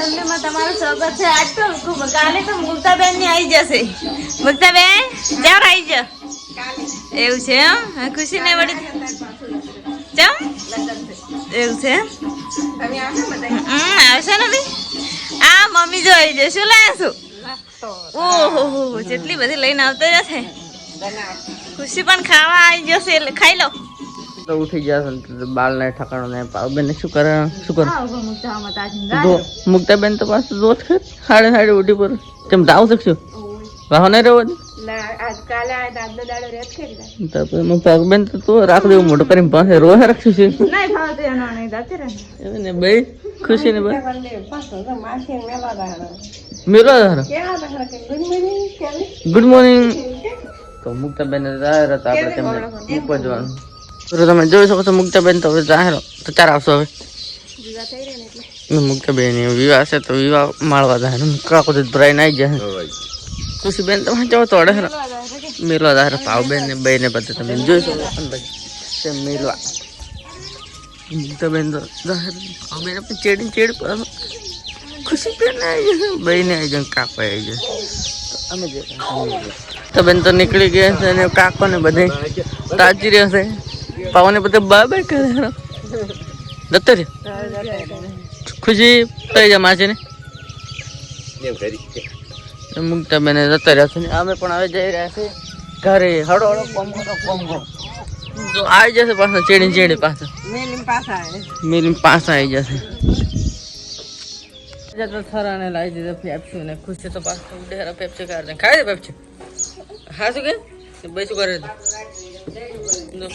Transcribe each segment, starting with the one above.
ફેમિલીમાં તમારું સ્વાગત છે. આજ તો કાલે તો મુક્તાબેન ની આવી જશે. મુક્તાબેન ક્યારે આવી જ એવું છે એમ? ખુશી ને વળી ચમ એવું છે આવશે ને બી. આ મમ્મી જો આવી જાય. શું લાયા છું? ઓહો જેટલી બધી લઈને આવતા જશે. ખુશી પણ ખાવા આવી જશે એટલે ખાઈ લો. તો ઉઠી જશે બાલ ને ઠકાણો ને પાવબેન શું કરે મુક્તાબેન તો પાછું રોજ ખે સાડે સાડે ઉઠી પર તેમ જાવ શકશો વાહ નહીં રહેવો પાવબેન તો રાખ દેવું મોટું કરીને પાસે રોજ રાખશું છે ને ભાઈ ખુશી ને ભાઈ મેલો ગુડ મોર્નિંગ. તો મુક્તાબેન જાહેર હતા આપણે તેમને મૂકવા જવાનું. તમે જોઈ શકો છો મુક્તાબેન તો હવે જાહેર તો ચાર આવશો હવે મુક્તાબેન વિવાહ છે તો વિવાહ માળવા જાહેર કાકો ભરાઈને આવી જાય. ખુશીબેન તમે જાઓ તો અડે મેલવા જાહેર પાવબેન ને બે ને બધા તમે જોઈ શકો તેમ મેલવા મુક્તાબેન તો જાહેર પાવબેન આપણે ચેડી ચેડ ખુશીબેન આવી જશે બે ને આવી જાય કાકો આવી જાય તો અમે જે તો બેન તો નીકળી ગયા છે અને કાકો ને બધે તાજી રહેશે. પાવાને બધા બાય કરે દત્ત રે ખુશી થઈ જાય માસી ને મુક્તાબેન જતા રહ્યા છે ને અમે પણ હવે જઈ રહ્યા છે ઘરે. હળો હળો તો આવી જશે પાછા ચેડી ચેડી પાછા મેલી પાછા આવી જશે. તો થરાને લાવી દીધો પેપ્સી ને ખુશી તો પાછું ઉડેરા પેપ્સી કાઢે ખાઈ દે પેપ્સી. હા શું કે ભાઈ શું કરે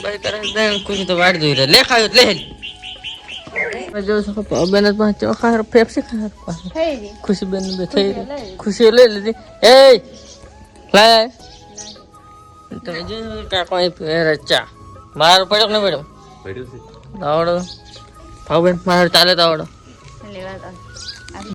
ભાઈ કરે ખુશી તો વાટ જોઈ રહે લે ખાયો લે જોઈ શકો બેન ખા પેપ્સી ખા ખુશી બેન બે થઈ ખુશી લઈ લીધી એ લાય તમે જોઈ કાકો ચા મારો પડ્યો ને મેડમ આવડો ભાવ બેન મારે ચાલે તો આવડો